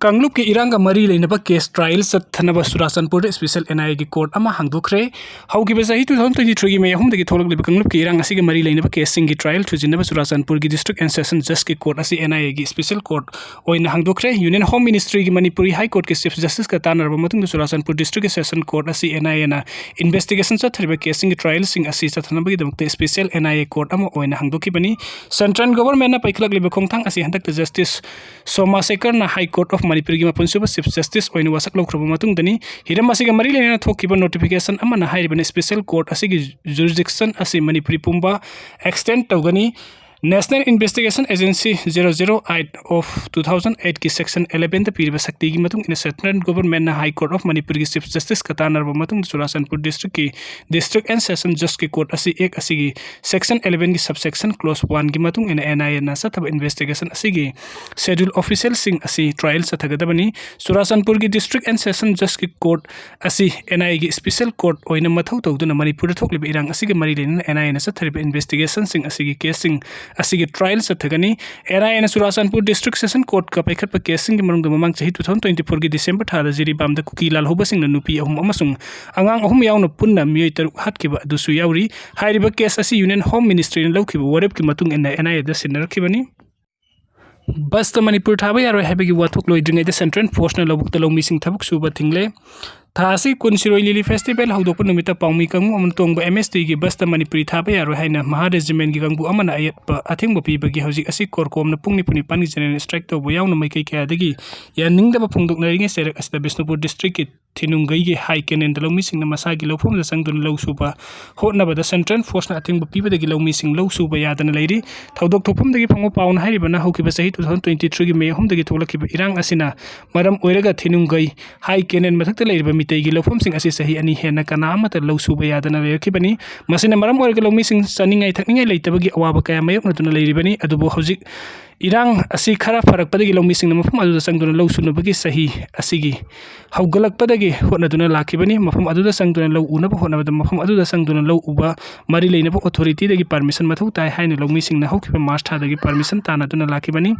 कांगलुप के इरांगा मरी लेनबा case trial सत्थनबा सुरासनपुर special NIA की कोर्ट अमा हांगदोखरे हौगिबा सही 2023 की मे अहुमदगी थोलगलिबा कांगलुप के इरांग असिगे मरी लेनबा केस सिंगी ट्रायल थुजिनबा सुरासनपुर की डिस्ट्रिक्ट एंड सेशन जज की कोर्ट असी एनआईए की स्पेशल कोर्ट ओइना हांगदोखरे यूनियन होम मिनिस्ट्री की मनपुरी हाई कोर्ट के चीफ जस्टिस का तानरबा मतुंग सुरासनपुर डिस्ट्रिक्ट सेशन कोर्ट असी एनआईए ना इन्वेस्टिगेशन चथरिबा केस सिंगी ट्रायल सिंग असी चथनबगी दमते स्पेशल एनआईए कोर्ट अमा ओइना हांगदोखिबनी सेंट्रल गवर्नमेंट ना पैखलगलिबा खोंथांग असी हंदक जस्टिस सोमासेकर ना हाई कोर्ट ऑफ मनपुर की मपुनसुबा चीफ जस्टिस ओइना वासक लौख्रबा मतुंगदनी हिरम असिगा मरी लेना थोकिबा नोटिफिकेशन अमना हाइरिबने स्पेशल कोर्ट असिगी जुरिसडिक्शन असी मणिपुरी पुंबा एक्सटेंड तौगनी नेशनल इन्वेस्टिगेशन एजेंसी 008 ऑफ 2008 की सेक्शन 11 पीरिबा शक्ति की मतुंग इन central government high court of Manipur की चीफ जस्टिस का तानरबा मतुंग सुरासनपुर डिस्ट्रिक्ट की डिस्ट्रिक्ट एंड सेशन जज की कोर्ट असी एक असिगी सेक्शन 11 की सबसेक्शन क्लोज 1 की मतुंग इन एनआईए ना सथब इन्वेस्टिगेशन असिगी शेड्यूल ऑफिशियल सिंग असी ट्रायल सथगदबनी सुरासनपुर की डिस्ट्रिक्ट एंड सेशन जज की कोर्ट असी एनआईए की स्पेशल कोर्ट ओइना मथौ तौदुना मणिपुर थोकलिबा इरांग असिगी मरी लेना एनआईए ना सथरिबा इन्वेस्टिगेशन सिंग असिगी केसिंग असिगी ट्रायल सथगनी एनआईए ना सुरासनपुर डिस्ट्रिक्ट सेशन कोर्ट का पैखटपा केसिंग की मनुंग ममांग चही 2024 की डिसेंबर थादा जिरीबामदा कुकी लालहोबसिंग ना नुपी अहुम अमसुंग अंगांग अहुम यावना पुन्ना मियोय तरुक हातखिबा अदुसु यावरी हाइरिबा केस असी यूनियन होम मिनिस्ट्री ना लौखिबा वरेप की मतुंग इन एनआईए दा सिनरखिबनी बस मणिपुर थाबा यारोय हाइबगी वाथोक लोइद्रिङैदा सेंट्रल फोर्स ना लौबुक्ता लौमिसिंग थबुक सुबा थिंगले थासी कुनसिरोय लिली फेस्टिवल हौदोप नुमिता पाउमी कंगु अमन तोंगबा एमएसटी की बस मणिपुरी थाबा यारोय हाइना महा रेजिमेंट की कंगु अमन अयत अथेंग पीबगी हौजिक असी कोरकोम ना पुंगनि पुनि पानी जनरल स्ट्राइक तौबो यावना मैकै कयादगी यानिंगदबा फुंगदोकनरिङै सेरक असदा बिष्णुपुर डिस्ट्रिक्ट की थिनुंगई की हाई केनेन द लौमिसिंग ना मसागी लौफम द संगदुन लौसुबा होटनबदा सेंट्रल फोर्स ना अथेंग पीबदगी लौमिसिंग लौसुबा यादना लैरी थौदोक थोफमदगी फंगो पाउन हाइरिबना हौकिबा सही 2023 की मे हमदगी थोलखिबा इरांग असिना मरम ओइरगा थिनुंगई हाई केनेन मथक्ता लैरिबा मितै की लौफमसिंग असी सही अनि हेना कना अमत लौसुबा यादना लैरखिबनी मसिना मरम ओइरगा लौमिसिंग सनिंगै थकनिंगै लैतबगी अवाबा कया मायोकनदुना लैरिबनी अदुबो हौजिक इरांग असी खरा फरकपदगी लौमिसिंग मफम अदुदा संगदुना लौसुनबगी सही असिगी हौगलकपदगी होटनदुना लाखिबनी मफम अदुदा संगदुना लौ उनबा होटनबदा मफम अदुदा संगदुना लौ उबा मरी लेनबा अथॉरिटी दगी परमिशन मथौ ताइ हाइना लौमिसिंग ना हौखिबा मार्च थादगी परमिशन तानादुना लाखिबनी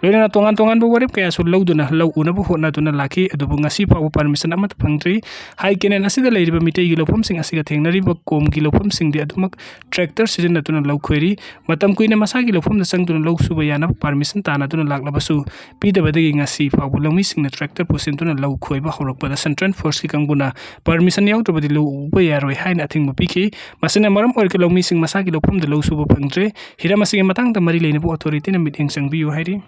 लोइना तोंगान तोंगान बो वरेप कया सु लौदुना लौ उनबा होटनदुना लाखि अदुबो ngasi फाव परमिशन अमत फंगद्री हाई केनेन असिदा लैरिबा मितै गी लौफमसिंग असिगा थेंगनरिबा कोम गी लौफमसिंग दि अदुमक ट्रैक्टर सिजनदुना लौ खोइरी मतम कुइना मसागी लौफमदा संगदुना लौ सुबा याना परमिशन तानादुना लागलबसु पीदबदगी ngasi फाव लौमिसिंग ट्रैक्टर पुसिनदुना लौ खोइबा हौरकपदा सेंट्रल फोर्स की कंगुना परमिशन याउद्रबदि लौ उबा यारोय हाइना अथिंगबा पिखि मसिना मरम ओइरका लौमिसिंग मसागी लौफमदा लौ सुबा फंगद्रे हिरामसिगे मतंगदा मरी लेनबो अथॉरिटी ना मिटिंग संगबियु हाइरी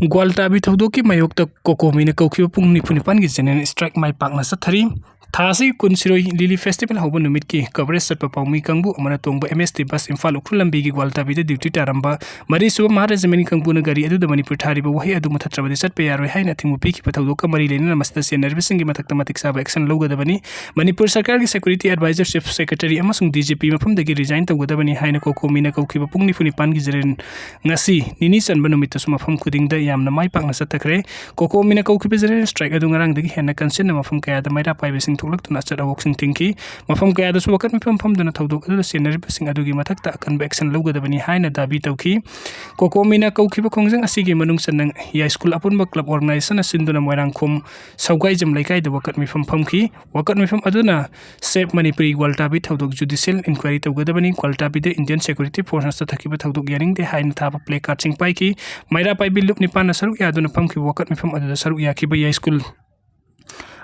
ग्वालटाबी थौदोकी मायोक्ता कोकोमीना कौखिबा पुंग निफुनिपान की जनरल स्ट्राइक माइ पाकना सथरी थासी कुनसिरोय लिली फेस्टिवल हौबा नुमित की कवरेज सत्पा पाउमी कंगबु अमना तोंगबा एमएसटी बस इम्फाल उखुल लंबी की ग्वालटाबी दे ड्यूटी तारंबा मरी सुबा महा रेजिमेंट कंगबुना गाड़ी अदुदा मणिपुर थारिबा वही अदु मथत्रबदि सत्पे यारोय हाइना थिंगु पिखि पथौदोका मरी लेना मसदा सेनरबिसिंग की मथक्ता मतिक साबा एक्शन लौगदबनी मणिपुर सरकार की सिक्योरिटी एडवाइजर चीफ सेक्रेटरी अमसुंग डीजीपी मफमदगी रिजाइन तौगदबनी हाइना कोकोमीना कौखिबा पुंग निफुनिपान की जरेन ngasi निनी सनबा नुमितसु मफम खुदिंगदा यामना माइ पाकना सत्तखरे कोकोमीना कौखिबा जरेन स्ट्राइक अदु ngarangdagi हेना कंसेन मफम कयादा माइरा पाइबेसिंग थोलक्तुना चरा सिंह थिंकी मफम कयादसु वकत मिफम फमदना थौदोक अदुदा सेनरिबसिंग अदुगी मथक्ता अकनबा एक्शन लौगदबनी हाइना दाबी तौखी कोकोमीना कौखिबा खोंजंग असिगी मनुंग सनंग या स्कूल अपुनबा क्लब ऑर्गेनाइजेशन सिंदुना मोइरांगखोम सौगाइजम लैकाइदा वकत मिफम फमखी वकत मिफम अदुना सेफ मणिपुरी ग्वालटाबी थौदोक जुडिशियल इंक्वायरी तौगदबनी ग्वालटाबी दे इंडियन सिक्योरिटी फोर्स थकिबा थौदोक यारिंगदे हाइना थाबा प्ले कार्ड सिंग पाइकी माइरा पाइबि लुप निपाना सरुक यादुना फमखी वकत मिफम अदुदा सरुक याखिबा या स्कूल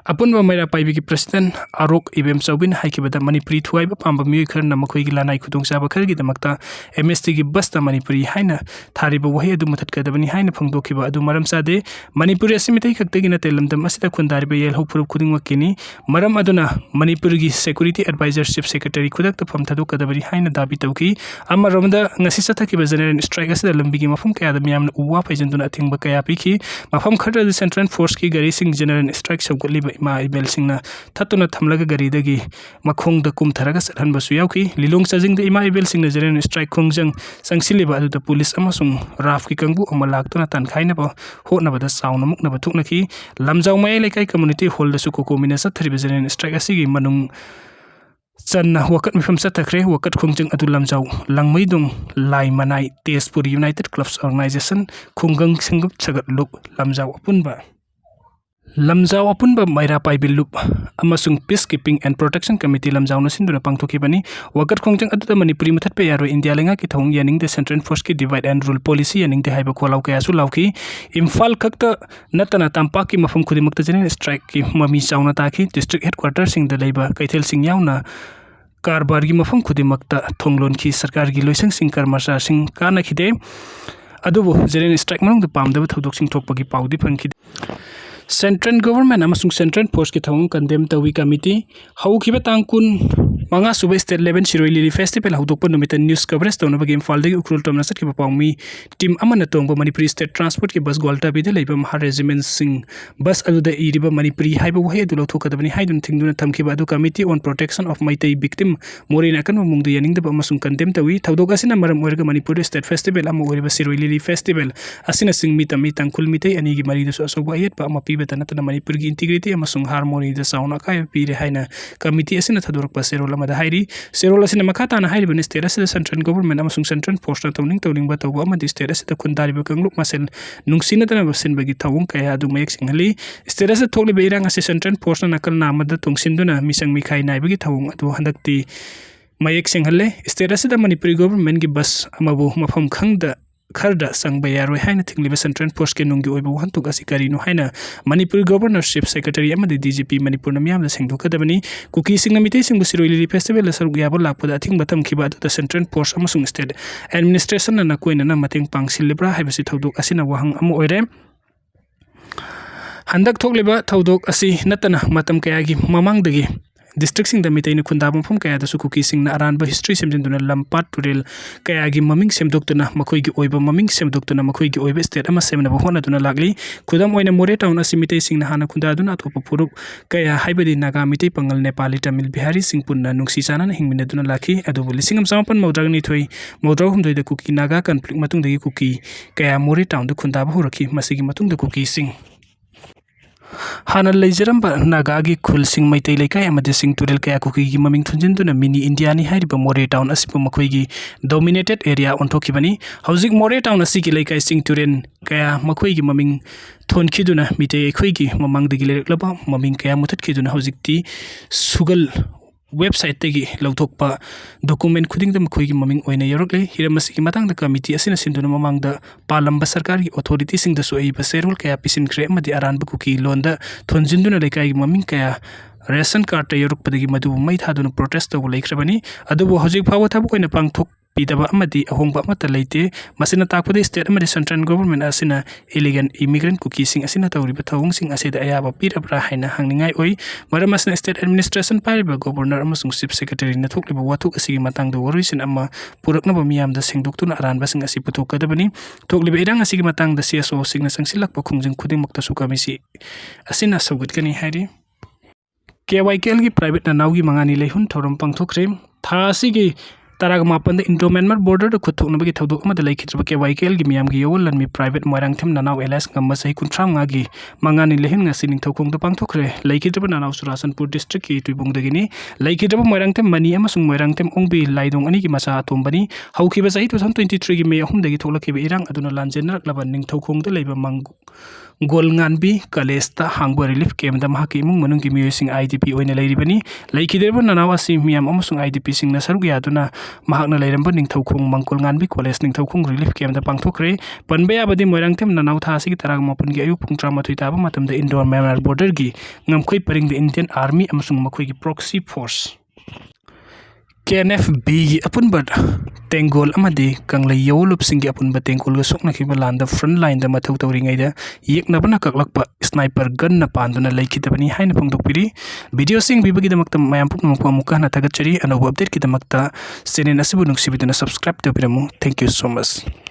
अपुनबा मैरा पाइबी की प्रेसिडेंट आरोक इबेम चौबिन हाइकिबदा मणिपुरी थुवाइबा पांबा मियोय खरना मखोइगी लानाय खुदोंचाबा खरगिदमक्ता एमएसटी की बस मणिपुरी हाइना थारिबा वही अदु मथतकदबनी हाइना फंगदोखिबा अदु मरम सादे मणिपुरी असिमितै खक्तगी नते लमदम असिदा खुंदारिबा येलहौ फुरुप खुदिंगमक्किनी मरम अदुना मणिपुरी की सिक्योरिटी एडवाइजर चीफ सेक्रेटरी खुदक्ता फमथदोकदबनी हाइना दाबी तौखी अमरोमदा ngasi सथकिबा जनरल स्ट्राइक असिदा लंबिगी मफम कयादा मियामना उवा फैजनदुना अथिंगबा कया पिखि मफम खरदा सेंट्रल फोर्स की गरी सिंग जनरल स्ट्राइक सौगलिबा इमा इबेल सिंगना थतुना थमलगा गरीदगी मखोंगदा कुमथरगा सलहनबसु याउकी लिलोंग सजिंगदा इमा इबेल सिंगना जनरल स्ट्राइक खोंजंग संगसिलिबा अदुदा पुलिस अमसुंग राफ की कंगबु अमा लाक्तुना तनखाइनबा होटनबदा साउना मुकनबा थुकनकी लमजाउ मय लेकाई कम्युनिटी हॉल दसु कोकोमीना सथरिबा जनरल स्ट्राइक असिगी मनुंग Channa wakat mifam satakre wakat khungjang atu lamjau langmaidong lai manai Tezpur United Clubs Organization khunggang singgup chagat lup lamjau apunba lamjau apunba maira paibil lup amasung Peacekeeping and Protection Committee lamjau na sinduna pangthokibani wakat khungjang atu ta manipuri mathat pe yaro India lenga ki thong yaning the Central Force ki divide and rule policy yaning the haiba kholau kaya su lauki Imphal khakta natana tampak ki mafam khudimakta jenen strike ki mami chauna ta ki district headquarters sing the leiba kaithel sing yauna कारबार की मफम खुदिमक्ता थोंगलोन की सरकार की लोइसंग सिंह कर्मचारी सिंह काना खिदे अदुबो जेरेन स्ट्राइक मनोंग पामदब थौदोक सिंह थोकपगी पाउदी फंखिदे सेंट्रल गवर्नमेंट अमसुंग सेंट्रल फोर्स की थौंग कंडेम तवी कमिटी हौखिबा तांकुन मंगा सुबह state level Shirui lily festival हौदोकप नुमित न्यूज कवरेज तौनबगी इम्फालदगी उखरुल तमना सटखिबा पाउमी टीम अमना तोंगबा मणिपुरी स्टेट ट्रांसपोर्ट की बस ग्वाल्टा बिदे लेबा महा रेजिमेंट सिंह बस अदुदा इरिबा मणिपुरी हाइबा वहे अदु लौथोकदबनी हाइदुन थिंगदुना थमखिबा अदु committee on protection of Meitei victim Morena कन मुंगदु यानिंगदबा अमसुंग कंडेम तवी थौदोक असिना मरम ओइरगा मणिपुरी स्टेट फेस्टिवल अमा ओइरबा सिरोई लिली फेस्टिवल असिना सिंह मी तमी तंकुल मिते अनिगी मरिदसु असोबा अयेतबा अमा पीबता नतना मणिपुर की इंटीग्रिटी अमसुंग हार्मोनी द साउना काय पीरे हाइना कमिटी असिना थदोरकपा सेरोल अमदा हाइरी सेरोल असिना मखाताना हाइरिबा स्टेट असिदा सेंट्रल गवर्नमेंट अमसुंग सेंट्रल फोर्स तौनिंग तौनिंगबा तौबा अमदि स्टेट असिदा खुनदारिबा कंगलुक मसेल नुंगसिनतना बसिनबगी थौंग कया अदु मयक सिंहली स्टेट असिदा थोकलिबा इरांग असि सेंट्रल फोर्स नकल नामदा तोंगसिनदुना मिसंग मिखाइ नाइबगी थौंग अदु हंदक्ति मयक सिंहले स्टेट असिदा मणिपुरी गवर्नमेंट की बस अमबु मफम खंगदा खरदा संगबा यारोय हाइना थिंगलिबा सेंट्रल फोर्स के नुंगी ओइबा वहंतुक असि करिनु हाइना मणिपुर गवर्नर चीफ सेक्रेटरी अमदि डीजीपी मणिपुर नमियामदा सेंगदोकदबनी कुकी सिंग मिते सिंगबु सिरोइली फेस्टिवल सरुग याबो लापदा थिंगबा थमखिबा अदु सेंट्रल फोर्स अमसुंग स्टेट एडमिनिस्ट्रेशन ना कोइना मतेंग पांगसिलिब्रा हाइबसि थौदोक असिना वहंग अम ओइरे हंदक थोकलिबा थौदोक असि नतना मतम कयागी ममांगदगी डिस्ट्रिक्ट सिंग द मितेन खुंदाब मफम कया दसु कुकी सिंग ना अरानबा हिस्ट्री सेमजिनदुना लंपाट टुरेल कयागी ममिंग सेमदोक्तुना मखोइगी ओइबा ममिंग सेमदोक्तुना मखोइगी ओइबा स्टेट अमा सेमनबा होनादुना लागली खुदम ओइना मोरे टाउन असि मितेई सिंग ना हाना खुंदादुना अतोप पुरुक कया हाइबदि नागा मितेई पंगल नेपाली तमिल बिहारी सिंग पुन्ना नुंगसी चाना हिंगमिनदुना लाखी अदुबु लिसिंग अमसामपन मौद्रागनि थोइ मौद्राग हुमदोइ द कुकी नागा कन्फ्लिक्ट मतुंगदगी कुकी कया मोरे टाउन द खुंदाब होरखी मसिगी मतुंग द कुकी सिंग हाना लेजरंबा नागागी खुलसिंग मैतेई लेकाय अमदि सिंग तुरेल कया कुकी ममिंग थुंजिनदुना मिनी इंडिया नि हाइरिबा मोरे टाउन असिबो मखोइगी डोमिनेटेड एरिया ओंथोखिबनी हौजिक मोरे टाउन असिगी लेकाय सिंग तुरेन कया मखोइगी ममिंग थोनखिदुना मितेई अखोइगी ममांगदगी लेरक्लबा ममिंग कया मुथतखिदुना हौजिकती सुगल वेबसाइट तगी लौथोकपा डॉक्यूमेंट खुदिंग मखोइगी ममिंग ओइना यरकले हिरमसिगी मतंग द कमिटी असिना सिंदुना ममांगदा पालंबा सरकार की अथॉरिटी सिंग दसु एबा सेरोल कया पिसिनख्रे अमदि अरानबा कुकी लोंदा थोनजिनदुना लेकाई ममिंग कया रेशन कार्ड ता यरकपदगी मदु मै थादुना प्रोटेस्ट तौ लेख्रबनी अदुबो हजिक फाव थाब कोइना पांगथोक पीदबा अमदि अहोंबा अमता लेते मसिना ताकपदे स्टेट अमदि सेंट्रल गवर्नमेंट असिना इलीगल इमिग्रेंट कुकी सिंग असिना तौरिबा थौंग सिंग असिदा अयाबा पीरब्रा हाइना हांगनिंगाय ओइ मरम असिना स्टेट एडमिनिस्ट्रेशन पाइबा गवर्नर अमसुंग चीफ सेक्रेटरी न थोकलिबा वाथुक असिगी मतंगदा वरुइसिन अमा पुरकनबा मियामदा सेंगदोक्तुना अरानबा सिंग असि पुथोकदबनी थोकलिबा इरांग असिगी मतंगदा सीएसओ सिंगना संगसिलकपा खुंजिंग खुदिंगमक्ता सुकामिसि असिना सौगतकनी हाइरि केवाईकेल की प्राइवेट नाउगी मंगानी लेहुन थौरम पांगथोखरे था असिगी ताराग मापन इंडो म्यांमार बॉर्डर द खुथोकनबगी थौदोक अमदा लेखिद्रबा केवाईकेल की मियामगी योवलन मी प्राइवेट मोइरांगथेम नानाव एलायंस गम्मा सही कुंथ्रामगागी मंगानी लेहिन ngasi निंगथौखोंग पांगथोखरे लेखिद्रबा नानाव सुरासनपुर डिस्ट्रिक्ट की तुइबोंगदगिनी लेखिद्रबा मोइरांगथेम मनी अमसुंग मोइरांगथेम ओंगबी लाइदोंग अनि की मसा अतोंबनी हौखिबा सही 2023 की मे अहुमदगी थोलखिबा इरांग अदुना लांजेनरक्लबा निंगथौखोंगद लेबा मंगु गोलंगानबी कलेजता हांगबा रिलीफ कैम्प महाकी इमुंग मनुंगी मियोइसिंग आईडीपी ओइना लेरिबनी लेखिद्रबा नानाव असि मियाम अमसुंग आईडीपी सिंगना सरुग यादुना महाकना लेरंबा निंगथौखोंग मंगोलंगानबी कॉलेज निंगथौखोंग रिलीफ कैम्प पांगथोखरे पनबे याबदि मोइरांगथेम नानाव थासिगी ताराग मापन की अयुक पुंग 13 ताबा मतमदा इंडो म्यांमार बॉर्डर की ngamkhoi paring the Indian Army अमसुंग मखोई की proxy force KNFB की अपुनबद तेंगोल अमदि कंगलै यौलुप सिंगी अपुनबद तेंगोल ग सोकनखिबा लांदा फ्रंट लाइन द मथौ तौरिङैदा येकनबना ककलकपा स्नाइपर गन न पांदुना लेखितबनी हाइना फोंदोकपिरि वीडियो सिंग बिबगिदमक्ता मयाम पुकमक अमुका हना थगतचरी अनौब अपडेट किदमक्ता चैनल असिबु नुंगसिबिदुना सब्सक्राइब तौबिरमु थैंक यू सो मच।